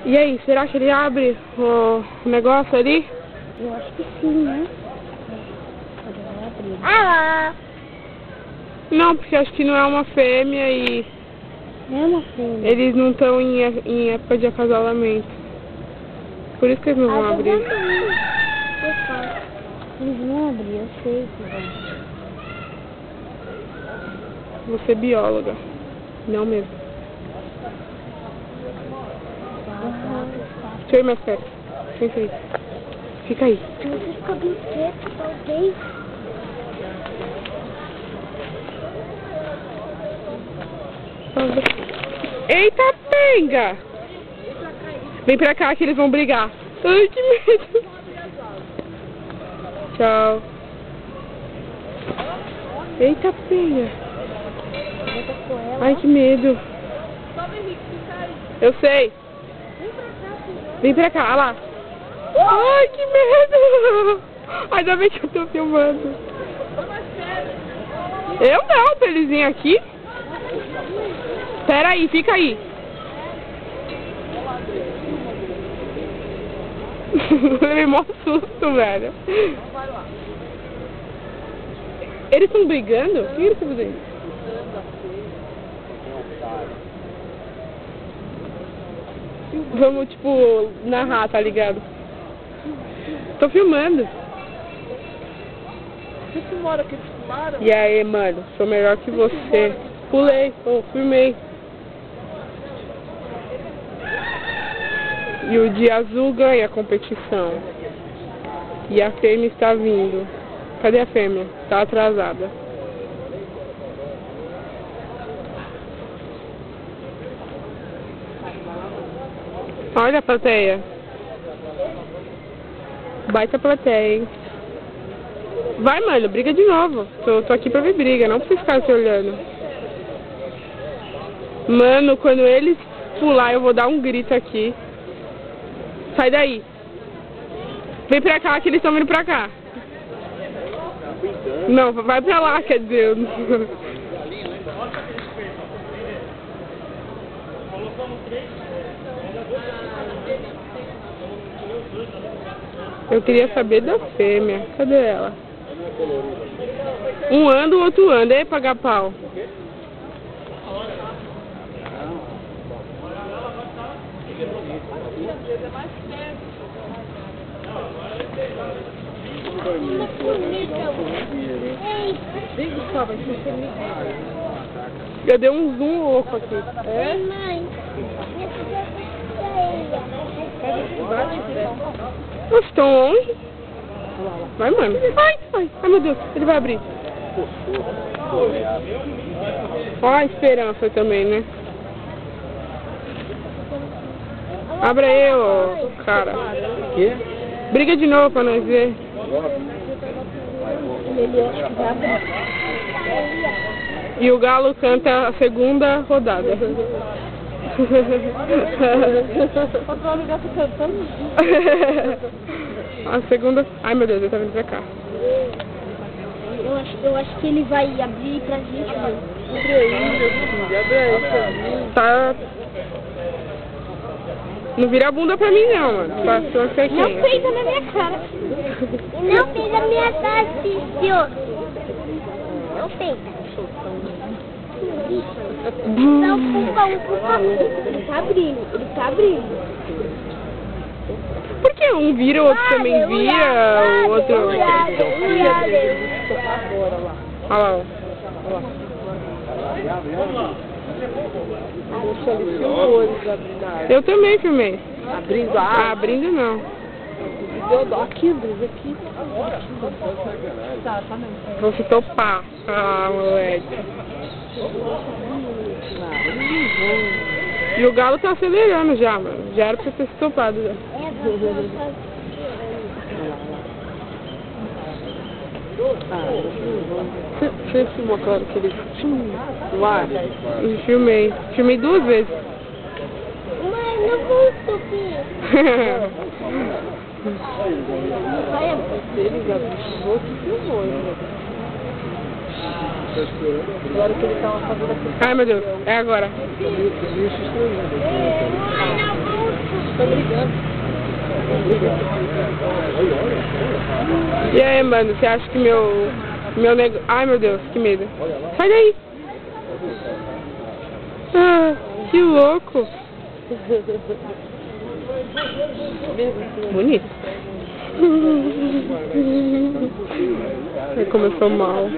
E aí, será que ele abre o negócio ali? Eu acho que sim, né? Ah! Não, porque acho que não é uma fêmea e É uma fêmea. eles não estão em época de acasalamento. Por isso que eles não vão abrir. Eles vão abrir, eu sei que vão. Você é bióloga. Não mesmo. Deixa eu ir mais perto. Senta aí. Fica aí. Se você ficar bem quieto, talvez. Eita, penga! Vem pra cá que eles vão brigar. Ai, que medo. Tchau. Eita, penga. Ai, que medo. Eu sei. Vem pra cá, olha lá. Ai, que medo. Ainda bem que eu tô filmando. Eu não, pra eles virem aqui. Pera aí, fica aí. Ele mó susto, velho. Eles estão brigando? O que eles estão fazendo? Vamos, tipo, narrar, tá ligado? Tô filmando. Você filmou a hora que eles filmaram? E aí, mano? Sou melhor que você. Pulei, filmei. E o de azul ganha a competição. E a fêmea está vindo. Cadê a fêmea? Tá atrasada. Olha a plateia. Baita plateia, hein? Vai, mano, briga de novo. Tô aqui pra ver briga, não pra você ficar se olhando. Mano, quando eles pular, eu vou dar um grito aqui. Sai daí. Vem pra cá que eles estão vindo pra cá. Não, vai pra lá, quer dizer. Eu queria saber da fêmea. Cadê ela? Um anda, o outro anda. É pagar pau. Eu dei um zoom louco aqui. É? Vocês estão longe? Vai, mano. Ai, meu Deus. Ele vai abrir. Olha a esperança também, né? Abra aí, ô cara. Quê? Briga de novo pra nós ver. E o Galo canta a segunda rodada. A segunda... Ai, meu Deus, ele tá vindo pra cá. Eu acho que ele vai abrir pra gente, mano. Tá... Não vira a bunda pra mim, não, mano. Passou aqui. Não pisa na minha cara. Não pisa na minha cara, filho. Não pisa. Não, por favor. Ele tá abrindo. Por que um vira, o outro também vira, o outro... Olha lá. Eu também filmei. Abrindo a água? Abrindo não. Aqui. Tá, também. Vou se topar. Ah, moleque. E o Galo tá acelerando já, mano. Já era pra ter se topado já. Você filmou claro que ele no ar? Eu filmei. Filmei 2 vezes. Mãe, não vou subir. Ele já filmou que filmou, né? Agora que ele tava fazendo aqui. Ai, meu Deus. É agora. Mãe, não vou subir. E aí, mano, você acha que meu negócio... Ai, meu Deus, que medo. Sai daí. Ah, que louco. Bonito. Ai, como eu sou mal.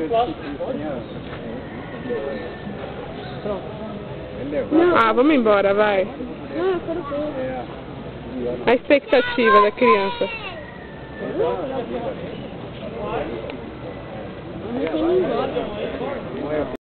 Ah, vamos embora, vai. Não, eu quero ver. A expectativa da criança. Não tem embora.